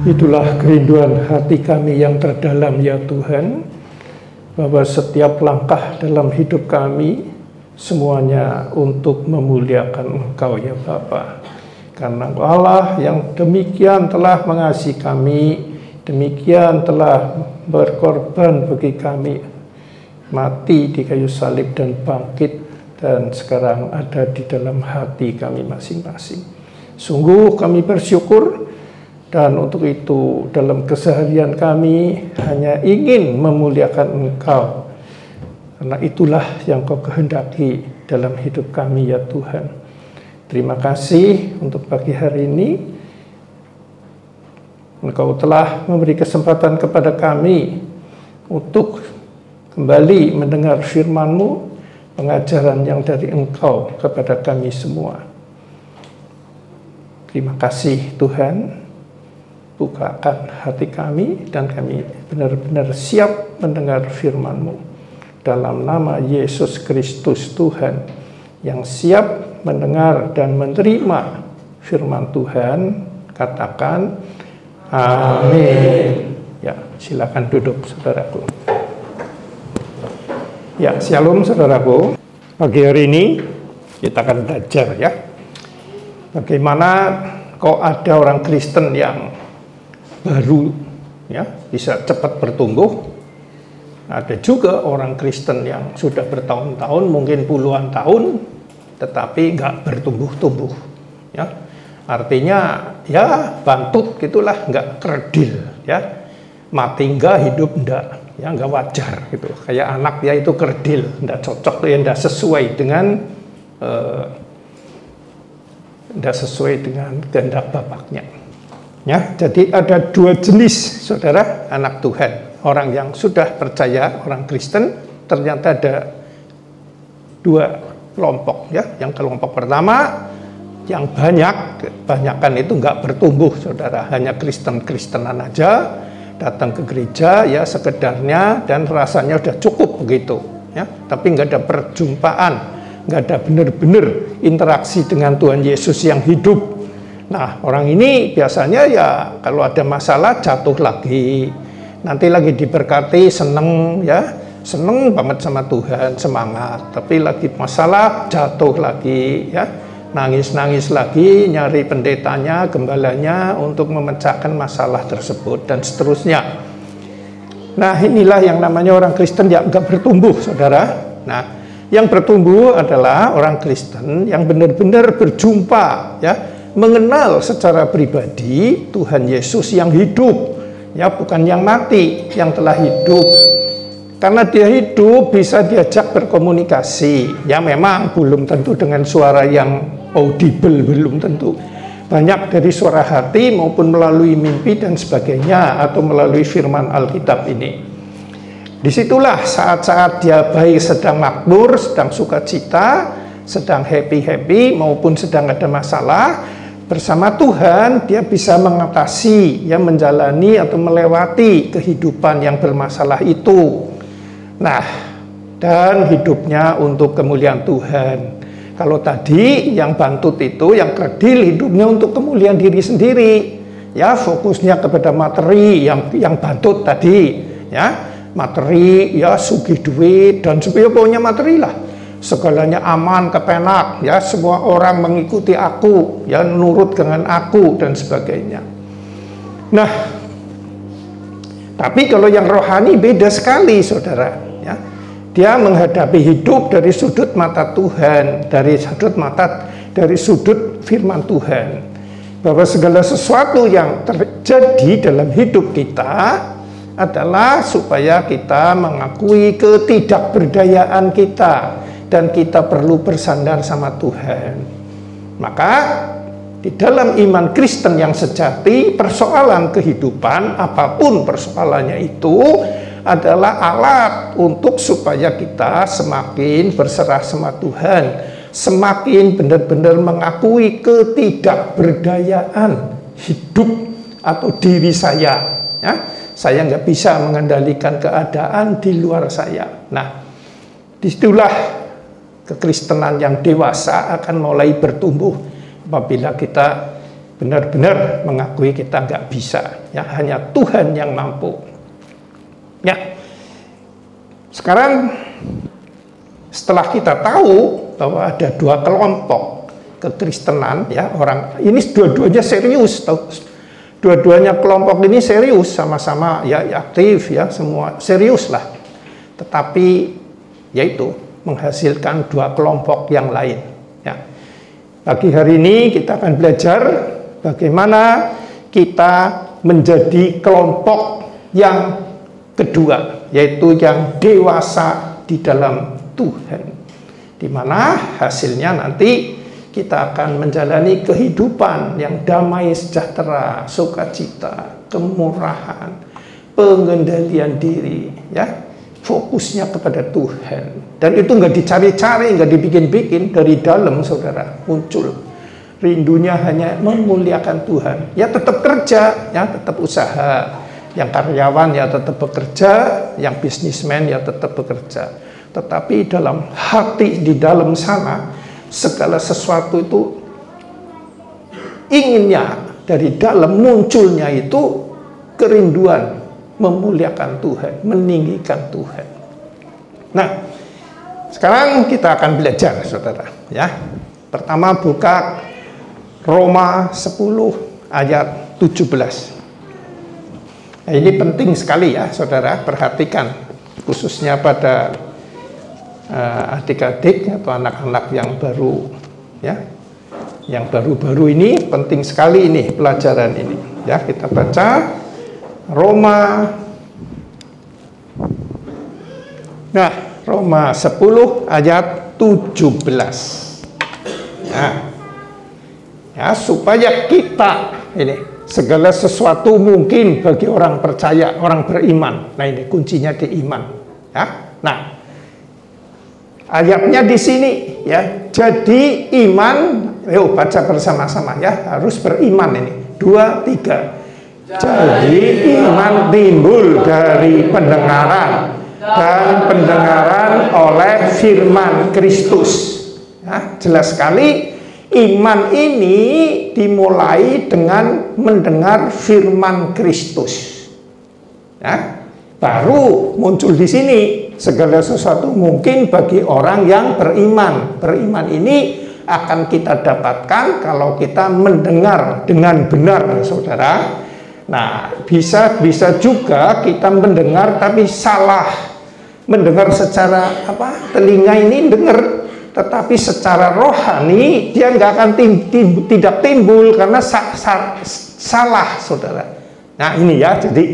Itulah kerinduan hati kami yang terdalam ya Tuhan, bahwa setiap langkah dalam hidup kami semuanya untuk memuliakan Engkau ya Bapa. Karena Allah yang demikian telah mengasihi kami, demikian telah berkorban bagi kami, mati di kayu salib dan bangkit, dan sekarang ada di dalam hati kami masing-masing. Sungguh kami bersyukur, dan untuk itu dalam keseharian kami hanya ingin memuliakan Engkau, karena itulah yang Kau kehendaki dalam hidup kami ya Tuhan. Terima kasih untuk pagi hari ini. Engkau telah memberi kesempatan kepada kami untuk kembali mendengar firman-Mu, pengajaran yang dari Engkau kepada kami semua. Terima kasih Tuhan. Bukakan hati kami dan kami benar-benar siap mendengar firman-Mu. Dalam nama Yesus Kristus Tuhan, yang siap mendengar dan menerima firman Tuhan, katakan amin. Ya, silakan duduk saudaraku. Ya, shalom saudaraku. Pagi hari ini kita akan belajar ya, bagaimana kok ada orang Kristen yang baru ya bisa cepat bertumbuh. Ada juga orang Kristen yang sudah bertahun-tahun, mungkin puluhan tahun, tetapi nggak bertumbuh-tumbuh ya. Artinya ya bantut gitulah, nggak kerdil ya, mati enggak, hidup enggak ya, nggak wajar gitu. Kayak anak ya itu kerdil, nggak cocok ya, nggak sesuai dengan kehendak bapaknya. Ya, jadi ada dua jenis saudara anak Tuhan. Orang yang sudah percaya, orang Kristen, ternyata ada dua kelompok ya. Yang kelompok pertama yang banyakan itu nggak bertumbuh saudara, hanya Kristen-Kristenan aja, datang ke gereja ya sekedarnya dan rasanya udah cukup begitu ya. Tapi nggak ada perjumpaan, nggak ada benar-benar interaksi dengan Tuhan Yesus yang hidup. Nah, orang ini biasanya ya kalau ada masalah jatuh lagi, nanti lagi diberkati seneng ya, seneng banget sama Tuhan, semangat, tapi lagi masalah jatuh lagi ya, nangis-nangis lagi, nyari pendetanya, gembalanya untuk memecahkan masalah tersebut dan seterusnya. Nah, inilah yang namanya orang Kristen yang nggak bertumbuh saudara. Nah, yang bertumbuh adalah orang Kristen yang benar-benar berjumpa ya, mengenal secara pribadi Tuhan Yesus yang hidup ya, bukan yang mati, yang telah hidup. Karena dia hidup bisa diajak berkomunikasi ya, memang belum tentu dengan suara yang audible, belum tentu. Banyak dari suara hati maupun melalui mimpi dan sebagainya, atau melalui firman Alkitab ini. Disitulah saat-saat dia baik sedang makmur, sedang sukacita, sedang happy-happy maupun sedang ada masalah, bersama Tuhan dia bisa mengatasi ya, menjalani atau melewati kehidupan yang bermasalah itu. Nah, dan hidupnya untuk kemuliaan Tuhan. Kalau tadi yang bantut itu, yang kerdil, hidupnya untuk kemuliaan diri sendiri ya, fokusnya kepada materi. Yang bantut tadi ya, materi ya, sugih duit dan sebagainya, pokoknya materi lah. Segalanya aman, kepenak, ya, semua orang mengikuti aku, ya, nurut dengan aku dan sebagainya. Nah, tapi kalau yang rohani beda sekali, saudara. Ya, dia menghadapi hidup dari sudut mata Tuhan, dari sudut firman Tuhan, bahwa segala sesuatu yang terjadi dalam hidup kita adalah supaya kita mengakui ketidakberdayaan kita. Dan kita perlu bersandar sama Tuhan. Maka di dalam iman Kristen yang sejati, persoalan kehidupan apapun persoalannya itu adalah alat untuk supaya kita semakin berserah sama Tuhan, semakin benar-benar mengakui ketidakberdayaan hidup atau diri saya ya. Saya nggak bisa mengendalikan keadaan di luar saya. Nah, disitulah kekristenan yang dewasa akan mulai bertumbuh apabila kita benar-benar mengakui kita nggak bisa, ya hanya Tuhan yang mampu. Ya, sekarang setelah kita tahu bahwa ada dua kelompok kekristenan, ya orang ini dua-duanya serius, dua-duanya kelompok ini serius, sama-sama ya aktif, ya semua serius lah. Tetapi yaitu menghasilkan dua kelompok yang lain. Ya. Pagi hari ini kita akan belajar bagaimana kita menjadi kelompok yang kedua, yaitu yang dewasa di dalam Tuhan, di mana hasilnya nanti kita akan menjalani kehidupan yang damai, sejahtera, sukacita, kemurahan, pengendalian diri, ya, fokusnya kepada Tuhan. Dan itu nggak dicari-cari, nggak dibikin-bikin, dari dalam saudara muncul. Rindunya hanya memuliakan Tuhan. Ya tetap kerja, ya tetap usaha. Yang karyawan ya tetap bekerja, yang bisnismen ya tetap bekerja. Tetapi dalam hati di dalam sana, segala sesuatu itu inginnya dari dalam munculnya itu kerinduan memuliakan Tuhan, meninggikan Tuhan. Nah, sekarang kita akan belajar, saudara. Ya, pertama buka Roma 10 ayat 17. Nah, ini penting sekali ya, saudara. Perhatikan, khususnya pada adik-adik atau anak-anak yang baru, ya, yang baru-baru ini penting sekali ini pelajaran ini. Ya, kita baca Roma. Nah, Roma 10 ayat 17. Nah, ya supaya kita ini segala sesuatu mungkin bagi orang percaya, orang beriman. Nah, ini kuncinya di iman. Ya, nah. Ayatnya di sini ya. Jadi iman, yuk baca bersama-sama ya, harus beriman ini. 2, 3. Jadi iman timbul dari pendengaran dan pendengaran oleh firman Kristus. Ya, jelas sekali iman ini dimulai dengan mendengar firman Kristus. Ya, baru muncul di sini. Segala sesuatu mungkin bagi orang yang beriman. Beriman ini akan kita dapatkan kalau kita mendengar dengan benar, saudara. Nah, bisa juga kita mendengar tapi salah. Mendengar secara telinga ini dengar, tetapi secara rohani dia nggak akan tidak timbul karena salah, saudara. Nah, ini ya, jadi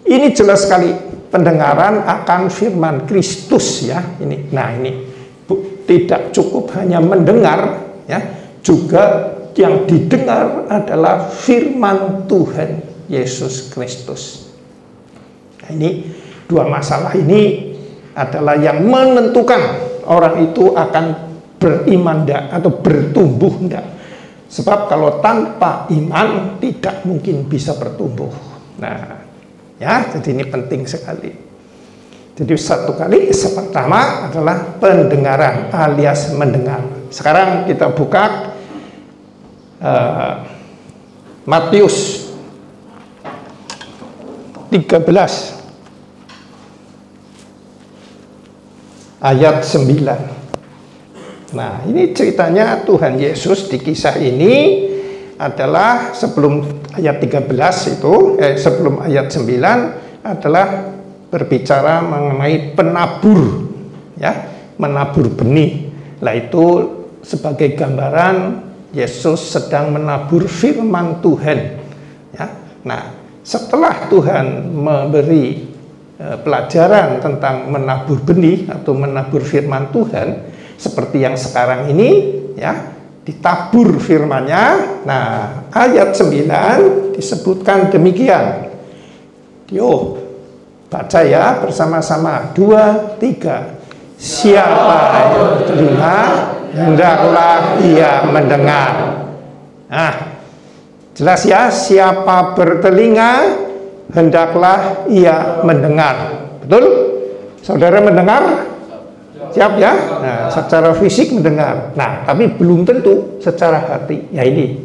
ini jelas sekali. Pendengaran akan firman Kristus ya ini. Nah, ini tidak cukup hanya mendengar ya, juga yang didengar adalah firman Tuhan Yesus Kristus. Nah, ini dua masalah ini adalah yang menentukan orang itu akan beriman enggak atau bertumbuh enggak. Sebab kalau tanpa iman tidak mungkin bisa bertumbuh. Nah, ya, jadi ini penting sekali. Jadi pertama adalah pendengaran alias mendengar. Sekarang kita buka Matius 13 ayat 9. Nah, ini ceritanya Tuhan Yesus di kisah ini adalah sebelum ayat 13 itu, sebelum ayat 9 adalah berbicara mengenai penabur, ya, menabur benih. Nah, itu sebagai gambaran Yesus sedang menabur firman Tuhan. Ya. Nah, setelah Tuhan memberi pelajaran tentang menabur benih atau menabur firman Tuhan, seperti yang sekarang ini, ya, ditabur firman-Nya. Nah, ayat 9 disebutkan demikian. Yo, baca ya bersama-sama. 2, 3. Siapa yang terima, hendaklah ia mendengar. Nah, jelas ya, siapa bertelinga, hendaklah ia mendengar. Betul? Saudara mendengar? Siap ya? Nah, secara fisik mendengar. Nah, tapi belum tentu secara hati. Ya ini,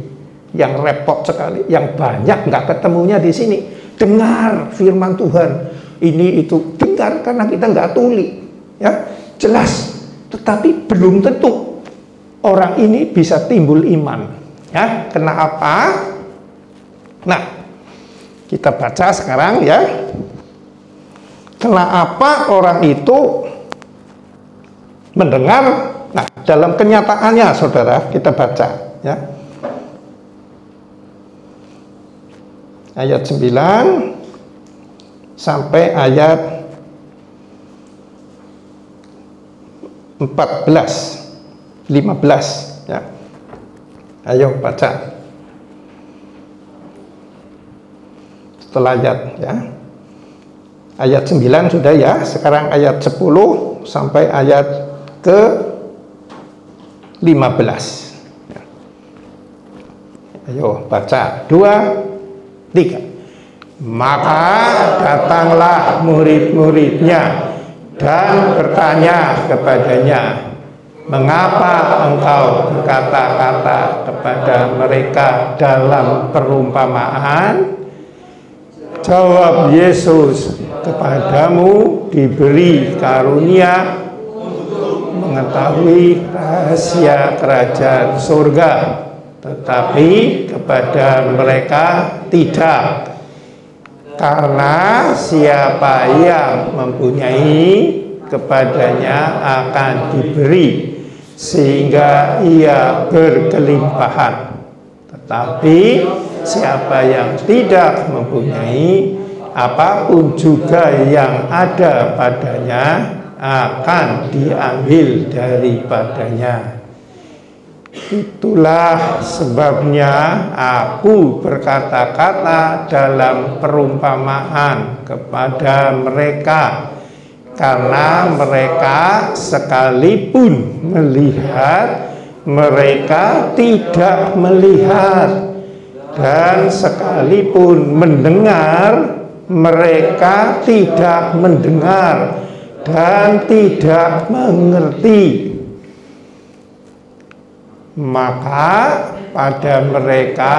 yang repot sekali, yang banyak nggak ketemunya di sini. Dengar firman Tuhan, ini itu dengar karena kita nggak tuli, ya jelas. Tetapi belum tentu orang ini bisa timbul iman, ya. Kenapa? Nah, kita baca sekarang ya. Kenapa orang itu mendengar? Nah, dalam kenyataannya saudara, kita baca ya. Ayat 9 sampai ayat 14, 15 ya. Ayo baca. Setelah ayat ya. Ayat 9 sudah ya, sekarang ayat 10 sampai ayat ke 15. Ya. Ayo baca, 2, 3. Maka datanglah murid-muridnya dan bertanya kepadanya, mengapa engkau berkata-kata kepada mereka dalam perumpamaan? Jawab Yesus, kepadamu diberi karunia mengetahui rahasia kerajaan surga, tetapi kepada mereka tidak. Karena siapa yang mempunyai, kepadanya akan diberi, sehingga ia berkelimpahan. Tetapi siapa yang tidak mempunyai, apapun juga yang ada padanya akan diambil daripadanya. Itulah sebabnya aku berkata-kata dalam perumpamaan kepada mereka, karena mereka sekalipun melihat, mereka tidak melihat, dan sekalipun mendengar, mereka tidak mendengar dan tidak mengerti. Maka pada mereka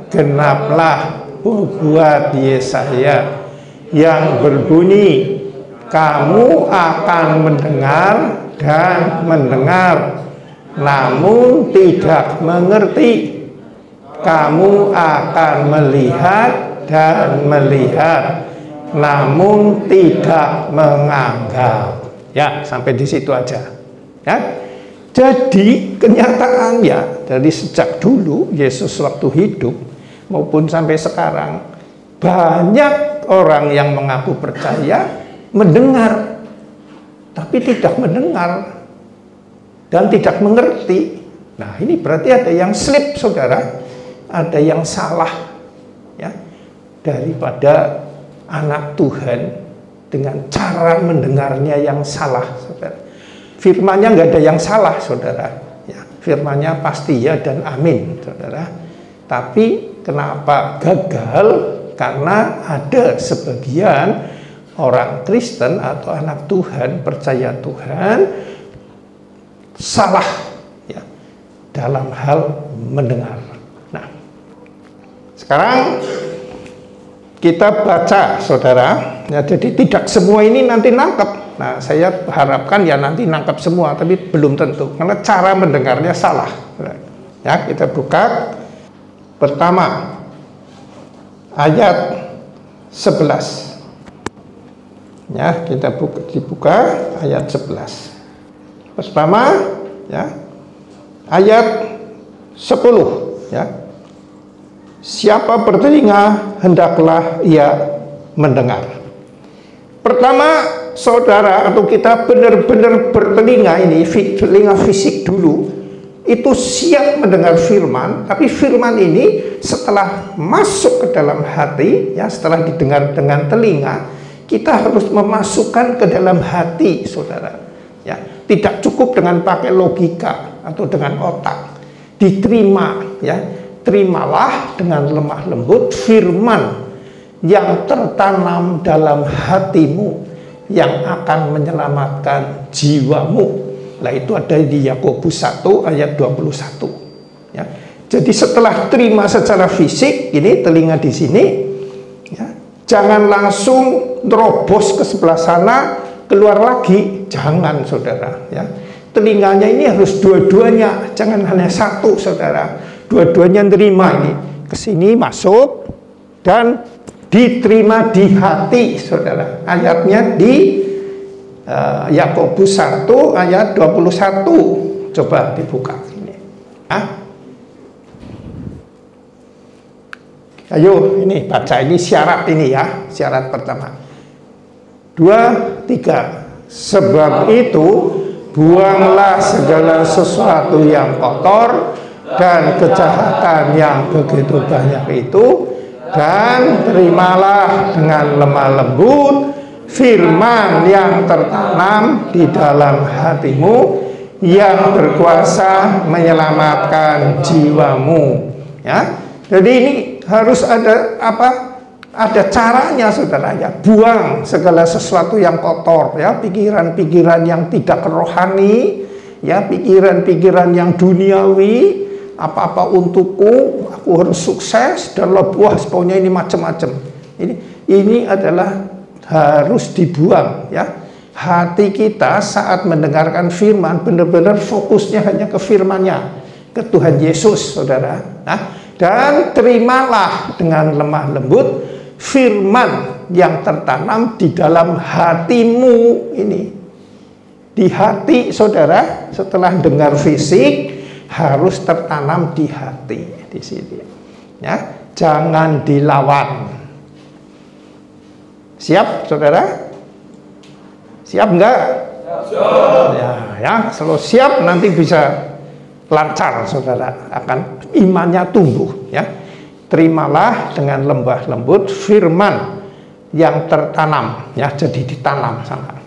genaplah nubuat Yesaya yang berbunyi, kamu akan mendengar dan mendengar, namun tidak mengerti. Kamu akan melihat dan melihat, namun tidak menganggap. Ya, sampai di situ aja. Ya. Jadi kenyataannya dari sejak dulu Yesus waktu hidup maupun sampai sekarang, banyak orang yang mengaku percaya mendengar, tapi tidak mendengar dan tidak mengerti. Nah, ini berarti ada yang slip, saudara. Ada yang salah ya, daripada anak Tuhan dengan cara mendengarnya yang salah, saudara. Firmannya nggak ada yang salah, saudara ya, firmannya pasti ya dan amin, saudara. Tapi kenapa gagal? Karena ada sebagian orang Kristen atau anak Tuhan, percaya Tuhan, salah ya dalam hal mendengar. Sekarang kita baca, saudara. Ya, jadi tidak semua ini nanti nangkep. Nah, saya harapkan ya nanti nangkep semua, tapi belum tentu karena cara mendengarnya salah. Ya, kita buka pertama ayat 11. Ya, kita dibuka ayat 11. Pertama, ya, ayat 10. Ya. Siapa bertelinga, hendaklah ia mendengar. Pertama, saudara, atau kita benar-benar bertelinga ini, telinga fisik dulu, itu siap mendengar firman, tapi firman ini setelah masuk ke dalam hati, ya setelah didengar dengan telinga, kita harus memasukkan ke dalam hati, saudara. Ya, tidak cukup dengan pakai logika atau dengan otak, diterima, ya. Terimalah dengan lemah lembut firman yang tertanam dalam hatimu, yang akan menyelamatkan jiwamu. Nah, itu ada di Yakobus 1 ayat 21. Ya. Jadi setelah terima secara fisik, ini telinga di sini, ya, jangan langsung terobos ke sebelah sana, keluar lagi, jangan saudara. Ya. Telinganya ini harus dua-duanya, jangan hanya satu saudara. Dua-duanya nerima ini, ke sini masuk dan diterima di hati saudara. Ayatnya di Yakobus 1 ayat 21, coba dibuka ini. Ayo ini baca ini syarat ini ya, syarat pertama. 2, 3. Sebab itu buanglah segala sesuatu yang kotor dan kejahatan yang begitu banyak itu, dan terimalah dengan lemah lembut firman yang tertanam di dalam hatimu yang berkuasa menyelamatkan jiwamu. Ya. Jadi ini harus ada apa? Ada caranya saudara ya. Buang segala sesuatu yang kotor ya, pikiran-pikiran yang tidak rohani, ya, pikiran-pikiran yang duniawi, apa-apa untukku, aku harus sukses dan lebuah, pokoknya ini macam-macam. Ini adalah harus dibuang ya. Hati kita saat mendengarkan firman benar-benar fokusnya hanya ke firman-Nya, ke Tuhan Yesus saudara. Dan terimalah dengan lemah lembut firman yang tertanam di dalam hatimu ini. Di hati saudara, setelah dengar fisik harus tertanam di hati di sini. Ya, jangan dilawan. Siap saudara? Siap enggak? Siap. Ya, kalau siap nanti bisa lancar saudara, akan imannya tumbuh ya. Terimalah dengan lembah lembut firman yang tertanam ya, jadi ditanam sana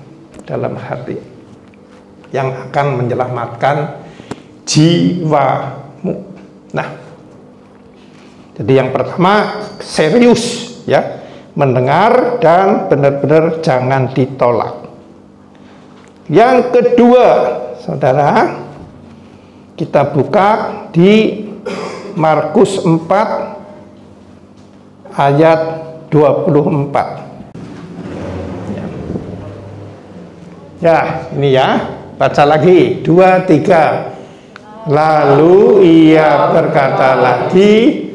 dalam hati yang akan menyelamatkan jiwamu. Nah, jadi yang pertama serius ya, mendengar dan benar-benar jangan ditolak. Yang kedua saudara, kita buka di Markus 4 ayat 24. Ya, ini ya. Baca lagi. 2, 3. Lalu ia berkata lagi,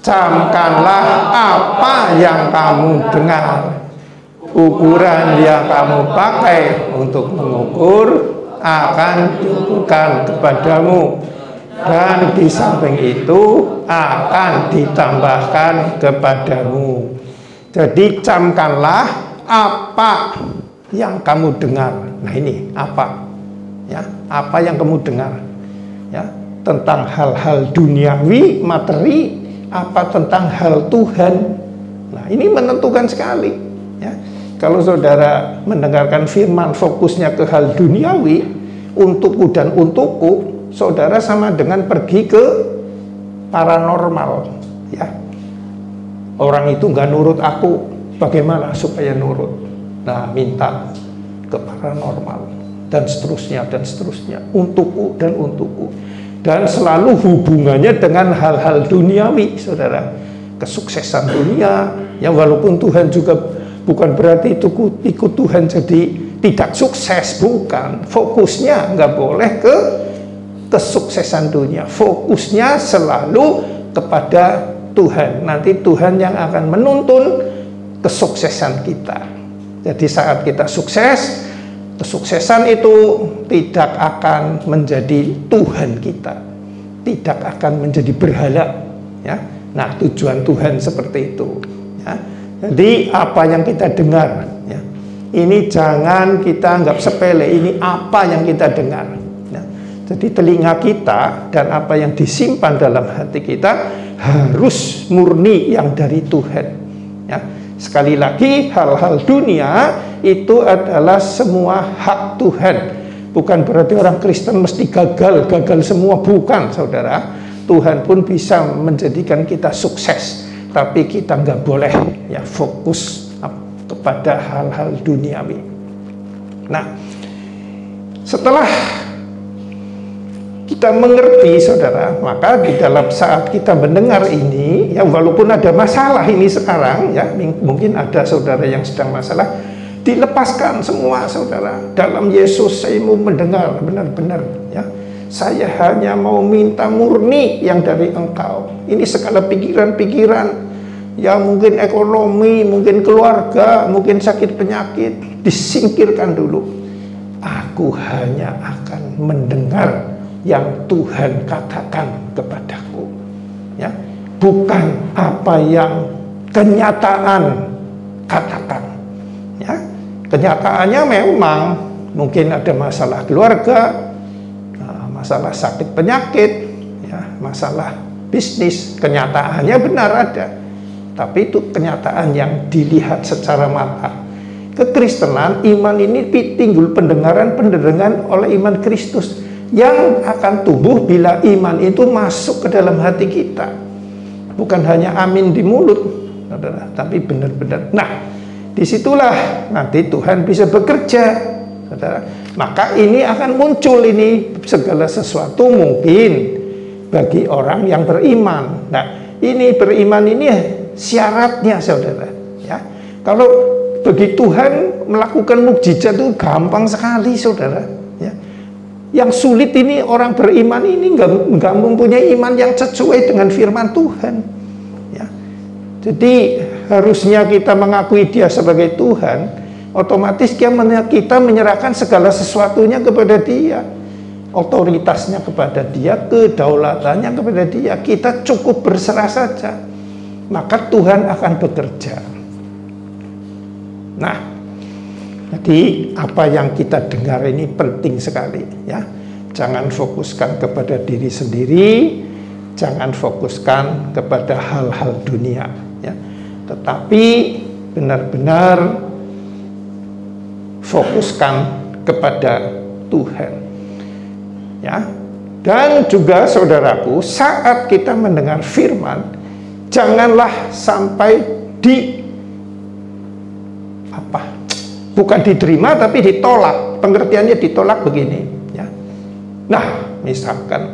camkanlah apa yang kamu dengar. Ukuran yang kamu pakai untuk mengukur akan diukurkan kepadamu, dan di samping itu akan ditambahkan kepadamu. Jadi camkanlah apa yang kamu dengar. Nah ini apa ya, apa yang kamu dengar ya, tentang hal-hal duniawi materi, apa tentang hal Tuhan. Nah ini menentukan sekali ya. Kalau saudara mendengarkan firman fokusnya ke hal duniawi, untukku dan untukku, saudara sama dengan pergi ke paranormal ya. Orang itu nggak nurut aku, bagaimana supaya nurut? Nah, minta ke paranormal dan seterusnya dan seterusnya, untukku dan untukku, dan selalu hubungannya dengan hal-hal duniawi saudara, kesuksesan dunia ya. Walaupun Tuhan juga bukan berarti itu ikut Tuhan jadi tidak sukses, bukan. Fokusnya nggak boleh ke kesuksesan dunia, fokusnya selalu kepada Tuhan. Nanti Tuhan yang akan menuntun kesuksesan kita. Jadi saat kita sukses, kesuksesan itu tidak akan menjadi Tuhan kita, tidak akan menjadi berhala ya. Nah, tujuan Tuhan seperti itu ya. Jadi apa yang kita dengar ya, ini jangan kita anggap sepele. Ini apa yang kita dengar ya. Jadi telinga kita dan apa yang disimpan dalam hati kita harus murni yang dari Tuhan ya. Sekali lagi, hal-hal dunia itu adalah semua hak Tuhan. Bukan berarti orang Kristen mesti gagal semua, bukan saudara. Tuhan pun bisa menjadikan kita sukses, tapi kita nggak boleh ya fokus kepada hal-hal duniawi. Nah, setelah kita mengerti, saudara, maka di dalam saat kita mendengar ini, ya walaupun ada masalah ini sekarang, ya mungkin ada saudara yang sedang masalah, dilepaskan semua, saudara. Dalam Yesus saya mau mendengar benar-benar, ya. Saya hanya mau minta murni yang dari Engkau. Ini segala pikiran-pikiran, ya mungkin ekonomi, mungkin keluarga, mungkin sakit penyakit, disingkirkan dulu. Aku hanya akan mendengar yang Tuhan katakan kepadaku, ya, bukan apa yang kenyataan katakan, ya. Kenyataannya memang mungkin ada masalah keluarga, masalah sakit penyakit, ya, masalah bisnis, kenyataannya benar ada, tapi itu kenyataan yang dilihat secara mata. Kekristenan, iman ini timbul pendengaran oleh iman Kristus yang akan tumbuh bila iman itu masuk ke dalam hati kita, bukan hanya amin di mulut, saudara, tapi benar-benar. Nah, disitulah nanti Tuhan bisa bekerja, saudara. Maka ini akan muncul ini segala sesuatu mungkin bagi orang yang beriman. Nah, ini beriman ini syaratnya, saudara, ya. Kalau bagi Tuhan melakukan mukjizat itu gampang sekali, saudara, ya. Yang sulit ini orang beriman ini nggak mempunyai iman yang sesuai dengan firman Tuhan, ya. Jadi harusnya kita mengakui Dia sebagai Tuhan, otomatis kita menyerahkan segala sesuatunya kepada Dia, otoritasnya kepada Dia, kedaulatannya kepada Dia. Kita cukup berserah saja, maka Tuhan akan bekerja. Nah, jadi apa yang kita dengar ini penting sekali, ya. Jangan fokuskan kepada diri sendiri, jangan fokuskan kepada hal-hal dunia, ya. Tetapi benar-benar fokuskan kepada Tuhan, ya. Dan juga saudaraku, saat kita mendengar firman, janganlah sampai bukan diterima tapi ditolak. Pengertiannya ditolak begini, ya. Nah, misalkan,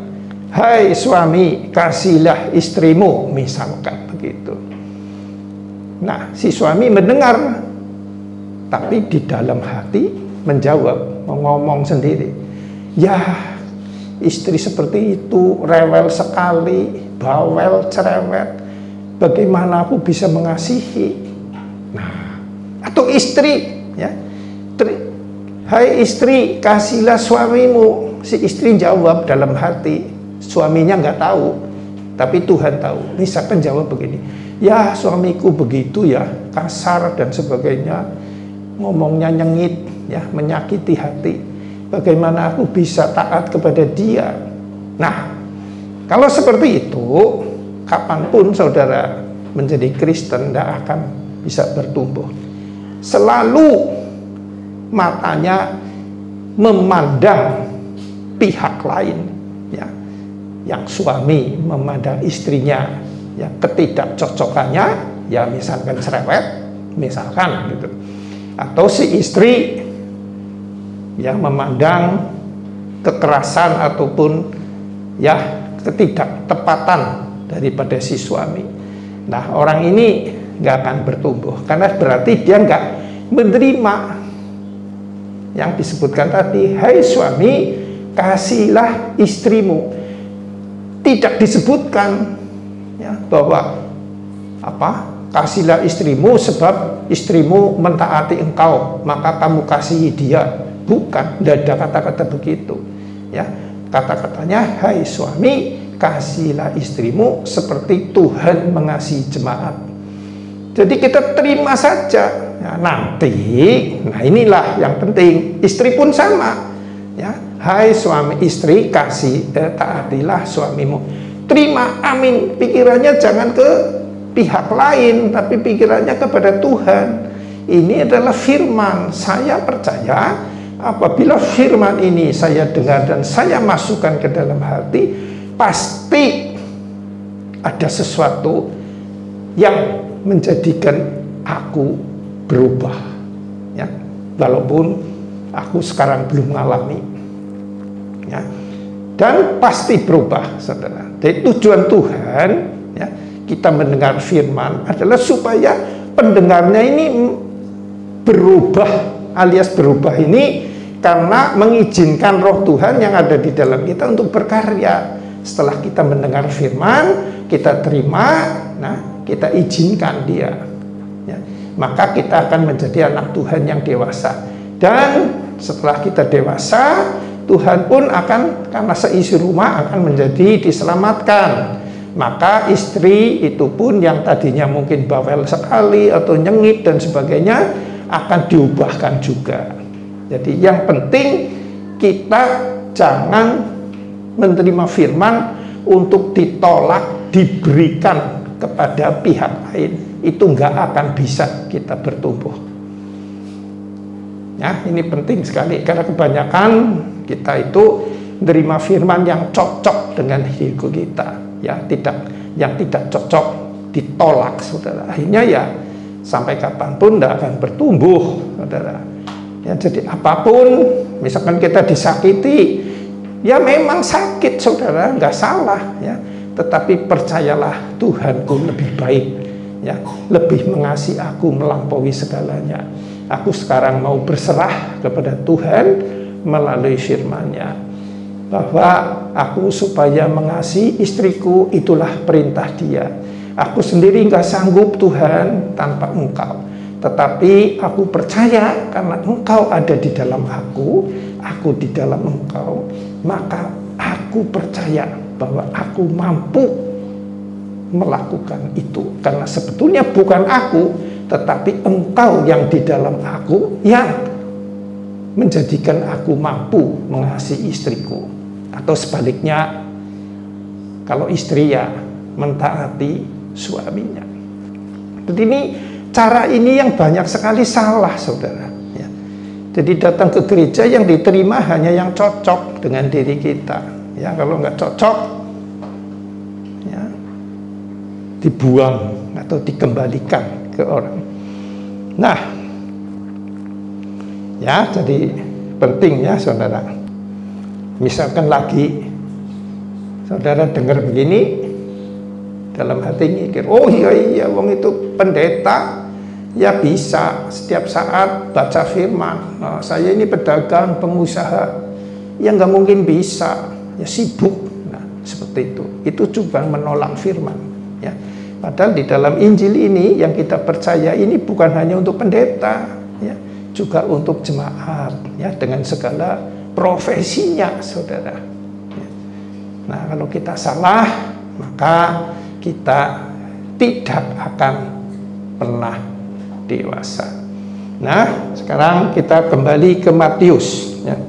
hai suami, kasihlah istrimu, misalkan begitu. Nah, si suami mendengar, tapi di dalam hati menjawab, ngomong sendiri, ya istri seperti itu rewel sekali, bawel, cerewet, bagaimana aku bisa mengasihi. Nah, atau istri, ya, hai istri, kasihlah suamimu. Si istri jawab dalam hati, suaminya nggak tahu, tapi Tuhan tahu. Misalkan jawab begini, ya suamiku begitu ya, kasar dan sebagainya, ngomongnya nyengit, ya, menyakiti hati. Bagaimana aku bisa taat kepada dia? Nah, kalau seperti itu, kapanpun saudara menjadi Kristen tidak akan bisa bertumbuh. Selalu matanya memandang pihak lain, ya. Yang suami memandang istrinya, ya, ketidakcocokannya, ya misalkan cerewet, misalkan gitu. Atau si istri yang memandang kekerasan ataupun ya ketidaktepatan daripada si suami. Nah, orang ini nggak akan bertumbuh karena berarti dia nggak menerima yang disebutkan tadi, hai suami, kasihlah istrimu. Tidak disebutkan, ya, bahwa kasihlah istrimu sebab istrimu mentaati engkau, maka kamu kasihi dia. Bukan, tidak ada kata-kata begitu, ya. Kata-katanya, hai suami, kasihlah istrimu seperti Tuhan mengasihi jemaat. Jadi kita terima saja, ya, nanti, nah inilah yang penting. Istri pun sama, ya. Hai suami, istri, taatilah suamimu. Terima, amin. Pikirannya jangan ke pihak lain, tapi pikirannya kepada Tuhan. Ini adalah firman. Saya percaya apabila firman ini saya dengar dan saya masukkan ke dalam hati, pasti ada sesuatu yang menjadikan aku berubah, ya, walaupun aku sekarang belum mengalami, ya. dan pasti berubah, saudara. Jadi tujuan Tuhan, ya, kita mendengar firman adalah supaya pendengarnya ini berubah, alias berubah ini karena mengizinkan Roh Tuhan yang ada di dalam kita untuk berkarya. Setelah kita mendengar firman, kita terima, nah kita izinkan dia, ya, maka kita akan menjadi anak Tuhan yang dewasa. Dan setelah kita dewasa, Tuhan pun akan, karena seisi rumah akan menjadi diselamatkan. Maka istri itu pun yang tadinya mungkin bawel sekali atau nyengit dan sebagainya akan diubahkan juga. Jadi yang penting kita jangan menerima firman untuk ditolak, diberikan kepada pihak lain. Itu nggak akan bisa kita bertumbuh. Ya, ini penting sekali karena kebanyakan kita itu menerima firman yang cocok dengan hidup kita, ya, yang tidak cocok ditolak, saudara. Akhirnya ya sampai kapanpun tidak akan bertumbuh, saudara. Ya, jadi apapun, misalkan kita disakiti, ya memang sakit, saudara, nggak salah, ya. Tetapi percayalah Tuhanku lebih baik, ya, lebih mengasihi aku melampaui segalanya. Aku sekarang mau berserah kepada Tuhan melalui firman-Nya, bahwa aku supaya mengasihi istriku itulah perintah Dia. Aku sendiri nggak sanggup Tuhan tanpa Engkau, tetapi aku percaya karena Engkau ada di dalam aku di dalam Engkau, maka aku percaya bahwa aku mampu melakukan itu. Karena sebetulnya bukan aku, tetapi Engkau yang di dalam aku yang menjadikan aku mampu mengasihi istriku. Atau sebaliknya, kalau istri ya mentaati suaminya. Jadi ini cara ini yang banyak sekali salah, saudara. Ya. Jadi datang ke gereja yang diterima hanya yang cocok dengan diri kita. Ya, kalau nggak cocok, ya, dibuang atau dikembalikan ke orang. Nah, ya, jadi penting ya, saudara. Misalkan lagi saudara dengar begini, dalam hati mikir, oh iya, wong itu pendeta, ya bisa setiap saat baca firman. Nah, saya ini pedagang, pengusaha, ya nggak mungkin bisa, ya sibuk. Nah, seperti itu. Itu juga menolak firman. Ya. Padahal di dalam Injil ini yang kita percaya ini bukan hanya untuk pendeta, ya, juga untuk jemaat, ya, dengan segala profesinya, saudara. Ya. Nah, kalau kita salah, maka kita tidak akan pernah dewasa. Nah, sekarang kita kembali ke Matius, ya.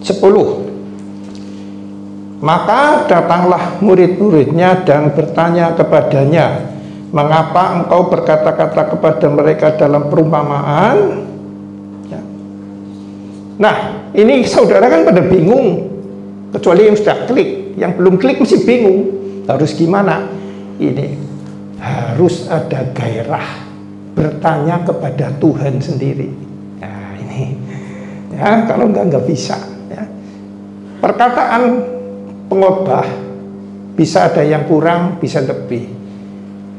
10. Maka datanglah murid-muridnya dan bertanya kepadanya, mengapa engkau berkata-kata kepada mereka dalam perumpamaan? Ya. Nah, ini saudara kan pada bingung, kecuali yang sudah klik. Yang belum klik mesti bingung, harus gimana? Ini harus ada gairah bertanya kepada Tuhan sendiri. Nah, ini ya, kalau nggak bisa, ya. Perkataan pengkhotbah bisa ada yang kurang, bisa lebih.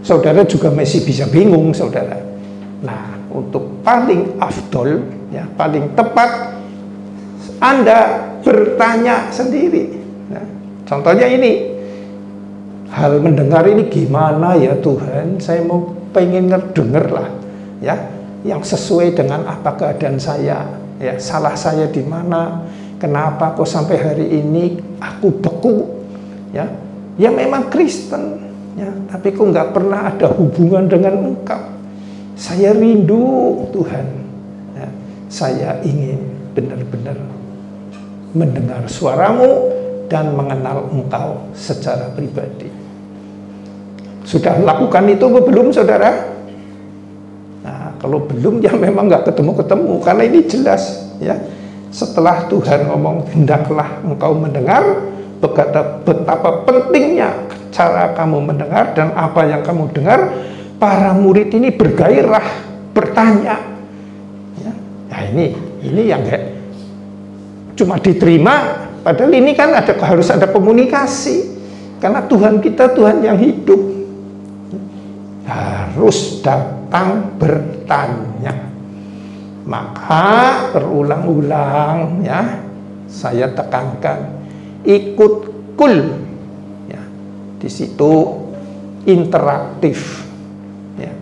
Saudara juga masih bisa bingung, saudara. Nah, untuk paling afdol, ya, paling tepat, Anda bertanya sendiri. Nah, contohnya ini, hal mendengar ini gimana ya Tuhan? Saya mau pengen dengar lah, ya, yang sesuai dengan apa keadaan saya, ya, salah saya di mana, kenapa kok sampai hari ini aku beku, ya, ya memang Kristen, ya, tapi kok nggak pernah ada hubungan dengan Engkau. Saya rindu Tuhan, ya, saya ingin benar-benar mendengar suaramu dan mengenal Engkau secara pribadi. Sudah melakukan itu atau belum, saudara? Nah, kalau belum, ya memang nggak ketemu-ketemu, karena ini jelas, ya. Setelah Tuhan ngomong, hendaklah engkau mendengar, betapa pentingnya cara kamu mendengar dan apa yang kamu dengar, para murid ini bergairah, bertanya. Ya, nah ini yang cuma diterima, Padahal ini kan harus ada komunikasi. Karena Tuhan kita Tuhan yang hidup. Harus datang bertanya. Maka berulang-ulang ya saya tekankan, ikut kul. Ya, di situ interaktif. Ya,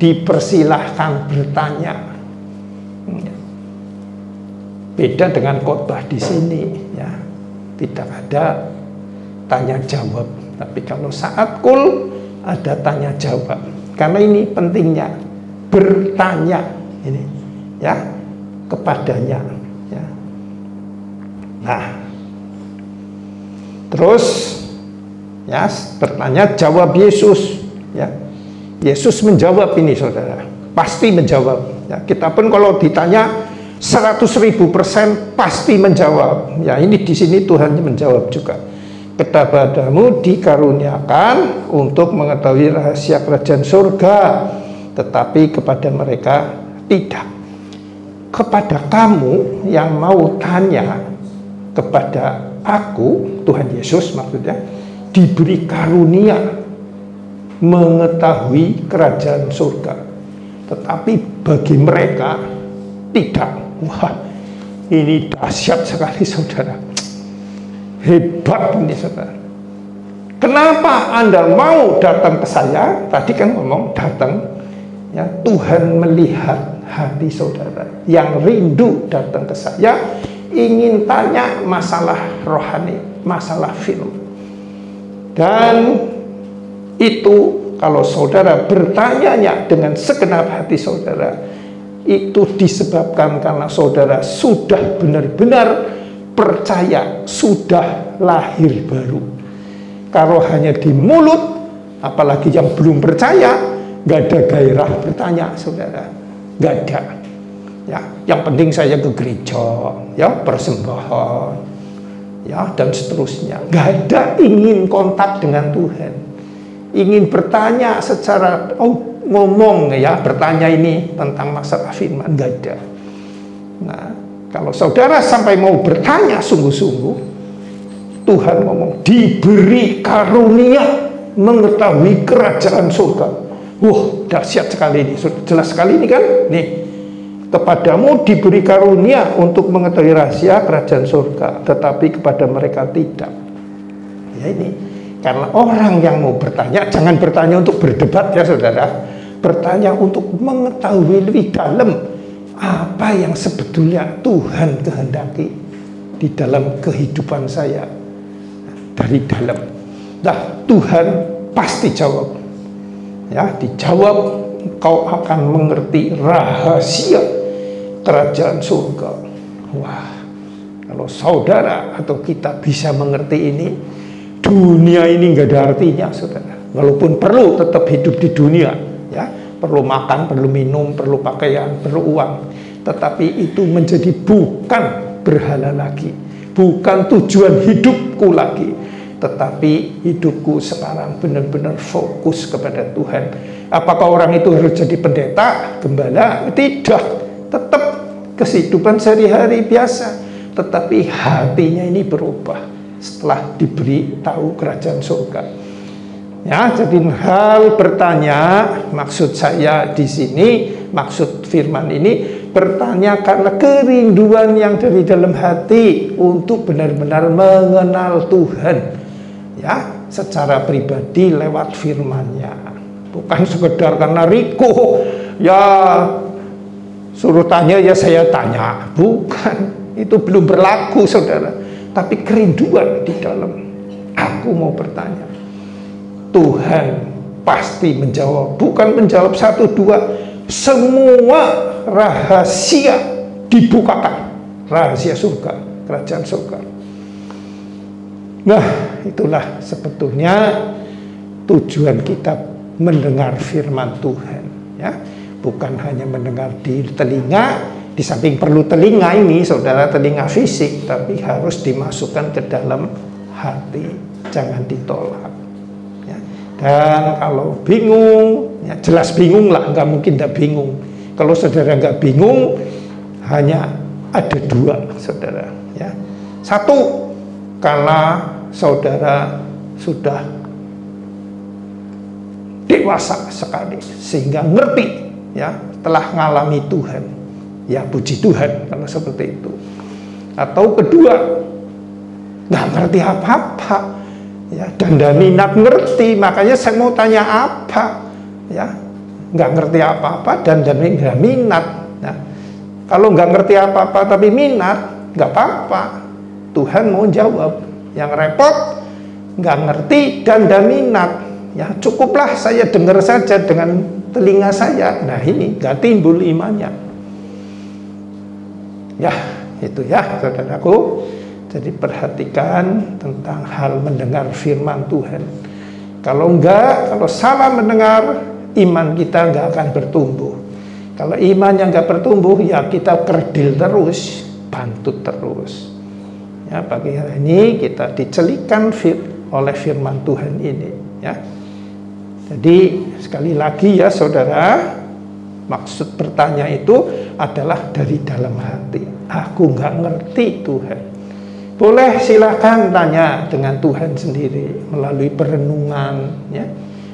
dipersilahkan bertanya. Ya. Beda dengan khotbah di sini, ya, tidak ada tanya jawab. Tapi kalau saat kul ada tanya jawab. Karena ini pentingnya bertanya ini, ya, kepadanya. Ya. Nah, terus ya bertanya jawab Yesus. Ya, Yesus menjawab ini saudara, pasti menjawab. Ya, kita pun kalau ditanya 100.000% pasti menjawab. Ya, ini di sini Tuhan menjawab juga. Kepadamu dikaruniakan untuk mengetahui rahasia kerajaan surga, tetapi kepada mereka tidak. Kepada kamu yang mau tanya kepada aku, Tuhan Yesus maksudnya, diberi karunia mengetahui kerajaan surga, tetapi bagi mereka tidak. Wah, ini dahsyat sekali saudara, hebat ini saudara. Kenapa Anda mau datang ke saya? Tadi kan ngomong datang, ya, Tuhan melihat hati saudara yang rindu datang ke saya, ingin tanya masalah rohani, masalah firman. Dan itu kalau saudara bertanya dengan segenap hati saudara, itu disebabkan karena saudara sudah benar-benar percaya, sudah lahir baru. Kalau hanya di mulut, apalagi yang belum percaya, nggak ada gairah bertanya saudara, nggak ada. Ya, yang penting saya ke gereja, ya, persembahan, ya, dan seterusnya. Nggak ada ingin kontak dengan Tuhan, ingin bertanya secara ngomong, ya, bertanya ini tentang masalah firman, nggak ada. Nah, kalau saudara sampai mau bertanya sungguh-sungguh, Tuhan ngomong diberi karunia mengetahui kerajaan surga. Wah, dahsyat sekali ini, jelas sekali ini kan. Nih, kepadamu diberi karunia untuk mengetahui rahasia kerajaan surga, tetapi kepada mereka tidak. Ya, ini karena orang yang mau bertanya, jangan bertanya untuk berdebat ya saudara, bertanya untuk mengetahui lebih dalam apa yang sebetulnya Tuhan kehendaki di dalam kehidupan saya dari dalam. Nah, Tuhan pasti jawab. Ya, dijawab, kau akan mengerti rahasia kerajaan surga. Wah, kalau saudara atau kita bisa mengerti ini, dunia ini nggak ada artinya saudara. Walaupun perlu tetap hidup di dunia, ya, perlu makan, perlu minum, perlu pakaian, perlu uang, tetapi itu menjadi bukan berhala lagi, bukan tujuan hidupku lagi, tetapi hidupku sekarang benar-benar fokus kepada Tuhan. Apakah orang itu harus jadi pendeta, gembala? Tidak, tetap kehidupan sehari-hari biasa, tetapi hatinya ini berubah setelah diberi tahu kerajaan surga. Ya, jadi hal bertanya, maksud saya di sini, maksud firman ini bertanya karena kerinduan yang dari dalam hati untuk benar-benar mengenal Tuhan, ya, secara pribadi lewat firman-Nya, bukan sekedar karena Riko, ya suruh tanya ya saya tanya, bukan, itu belum berlaku saudara, tapi kerinduan di dalam, aku mau bertanya. Tuhan pasti menjawab, bukan menjawab satu dua, semua rahasia dibukakan, rahasia surga, kerajaan surga. Nah, itulah sebetulnya tujuan kita mendengar firman Tuhan, ya, bukan hanya mendengar di telinga. Di samping perlu telinga ini saudara, telinga fisik, tapi harus dimasukkan ke dalam hati, jangan ditolak. Dan kalau bingung, ya jelas bingung lah, nggak mungkin tidak bingung. Kalau saudara nggak bingung, hanya ada dua saudara, ya. Satu, karena saudara sudah dewasa sekali sehingga ngerti, ya, telah ngalami Tuhan. Ya, puji Tuhan kalau seperti itu. Atau kedua, nggak ngerti apa-apa, ya, dan minat ngerti, makanya saya mau tanya apa, ya, nggak ngerti apa-apa dan nggak minat. Nah, kalau nggak ngerti apa-apa tapi minat, nggak apa-apa, Tuhan mau jawab. Yang repot nggak ngerti dan minat, ya cukuplah saya dengar saja dengan telinga saya. Nah, ini nggak timbul imannya. Ya, itu ya saudaraku. Jadi perhatikan tentang hal mendengar firman Tuhan. Kalau salah mendengar, iman kita nggak akan bertumbuh. Kalau iman yang nggak bertumbuh, ya kita kerdil terus, bantut terus. Ya, pagi hari ini kita dicelikan oleh firman Tuhan ini. Ya, jadi sekali lagi ya saudara, maksud bertanya itu adalah dari dalam hati. Aku nggak ngerti Tuhan. Boleh silakan tanya dengan Tuhan sendiri melalui perenungan, ya,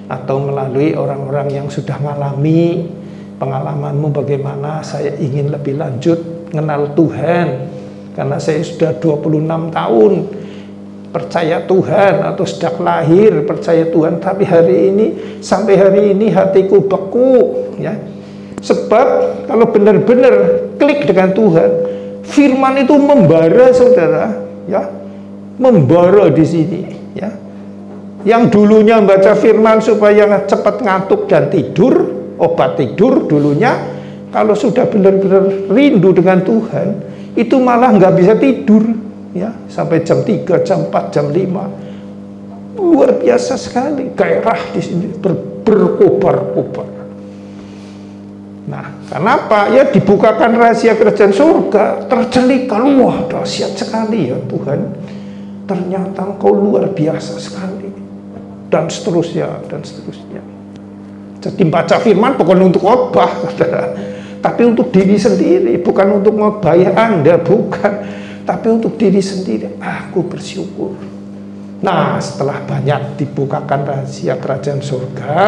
atau melalui orang-orang yang sudah mengalami pengalamanmu bagaimana. Saya ingin lebih lanjut mengenal Tuhan karena saya sudah 26 tahun percaya Tuhan atau sejak lahir percaya Tuhan, tapi sampai hari ini hatiku beku, ya. Sebab kalau benar-benar klik dengan Tuhan, firman itu membara saudara, ya, membara di sini, ya. Yang dulunya baca firman supaya cepat ngantuk dan tidur, obat tidur dulunya, kalau sudah benar-benar rindu dengan Tuhan, itu malah nggak bisa tidur, ya, sampai jam 3, jam 4, jam 5. Luar biasa sekali, gairah di sini berkobar-kobar. Nah, kenapa? Ya dibukakan rahasia kerajaan surga, tercelikan, wah dahsyat sekali ya Tuhan. Ternyata Engkau luar biasa sekali. Dan seterusnya, dan seterusnya. Jadi baca firman bukan untuk khotbah, saudara, tapi untuk diri sendiri, bukan untuk ngobahi Anda, bukan, tapi untuk diri sendiri. Aku bersyukur. Nah, setelah banyak dibukakan rahasia kerajaan surga,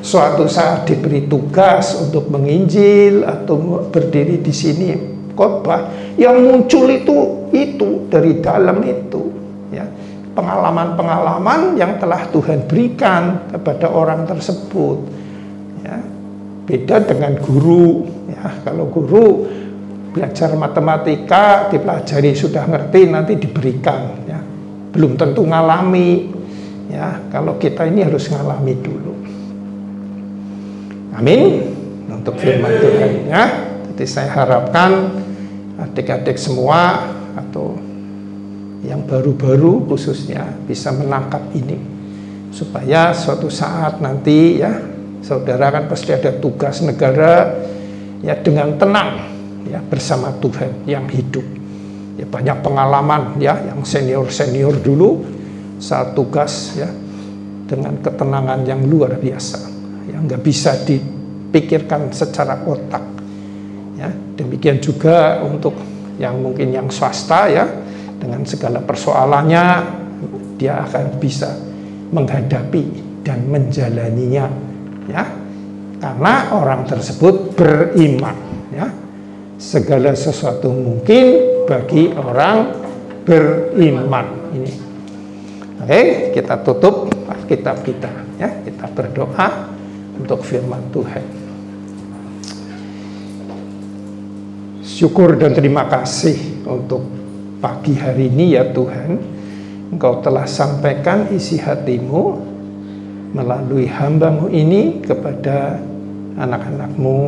suatu saat diberi tugas untuk menginjil atau berdiri di sini khotbah, yang muncul itu dari dalam itu, ya, pengalaman-pengalaman yang telah Tuhan berikan kepada orang tersebut, ya. Beda dengan guru, ya. Kalau guru belajar matematika dipelajari sudah ngerti nanti diberikan, ya, belum tentu ngalami, ya. Kalau kita ini harus ngalami dulu. Amin untuk firman Tuhan, ya. Jadi saya harapkan adik-adik semua atau yang baru-baru khususnya bisa menangkap ini supaya suatu saat nanti, ya, saudara kan pasti ada tugas negara, ya, dengan tenang, ya, bersama Tuhan yang hidup. Ya, banyak pengalaman, ya, yang senior dulu saat tugas, ya, dengan ketenangan yang luar biasa. Yang nggak bisa dipikirkan secara otak, ya. Demikian juga untuk yang mungkin yang swasta, ya, dengan segala persoalannya dia akan bisa menghadapi dan menjalaninya, ya, karena orang tersebut beriman, ya. Segala sesuatu mungkin bagi orang beriman ini. Oke, kita tutup Alkitab kita, ya, kita berdoa untuk firman Tuhan. Syukur dan terima kasih untuk pagi hari ini ya Tuhan. Engkau telah sampaikan isi hatimu melalui hamba-Mu ini kepada anak-anak-Mu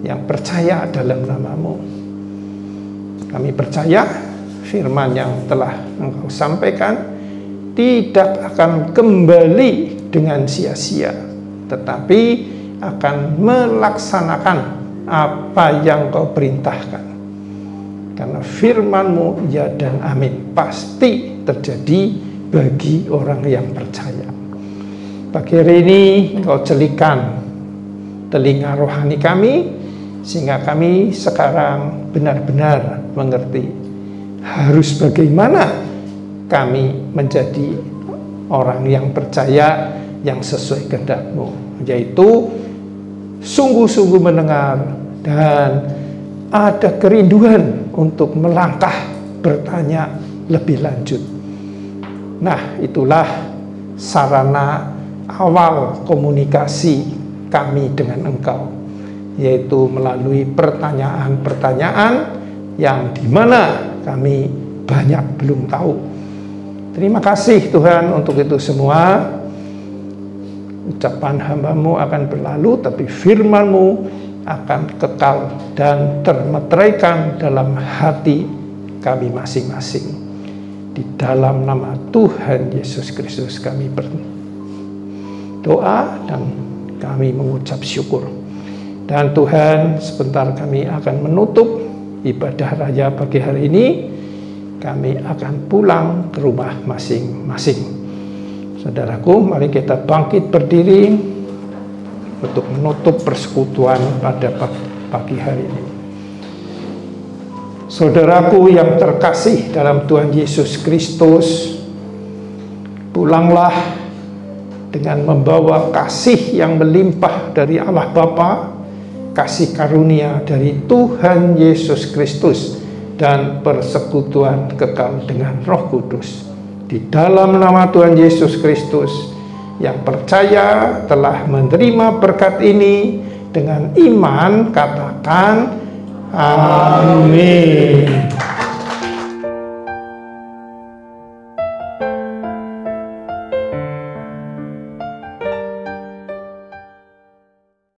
yang percaya dalam nama-Mu. Kami percaya firman yang telah Engkau sampaikan tidak akan kembali dengan sia-sia, tetapi akan melaksanakan apa yang Kau perintahkan. Karena firman-Mu ya dan amin pasti terjadi bagi orang yang percaya. Pagi hari ini Kau celikan telinga rohani kami, sehingga kami sekarang benar-benar mengerti harus bagaimana kami menjadi orang yang percaya yang sesuai kehendak-Mu, yaitu sungguh-sungguh mendengar dan ada kerinduan untuk melangkah bertanya lebih lanjut. Nah, itulah sarana awal komunikasi kami dengan Engkau, yaitu melalui pertanyaan-pertanyaan yang dimana kami banyak belum tahu. Terima kasih Tuhan untuk itu semua. Ucapan hamba-Mu akan berlalu, tapi firman-Mu akan kekal dan termeteraikan dalam hati kami masing-masing. Di dalam nama Tuhan Yesus Kristus kami berdoa dan kami mengucap syukur. Dan Tuhan, sebentar kami akan menutup ibadah raya pagi hari ini. Kami akan pulang ke rumah masing-masing. Saudaraku, mari kita bangkit berdiri untuk menutup persekutuan pada pagi hari ini. Saudaraku yang terkasih dalam Tuhan Yesus Kristus, pulanglah dengan membawa kasih yang melimpah dari Allah Bapa, kasih karunia dari Tuhan Yesus Kristus, dan persekutuan kekal dengan Roh Kudus. Di dalam nama Tuhan Yesus Kristus, yang percaya telah menerima berkat ini dengan iman, katakan amin.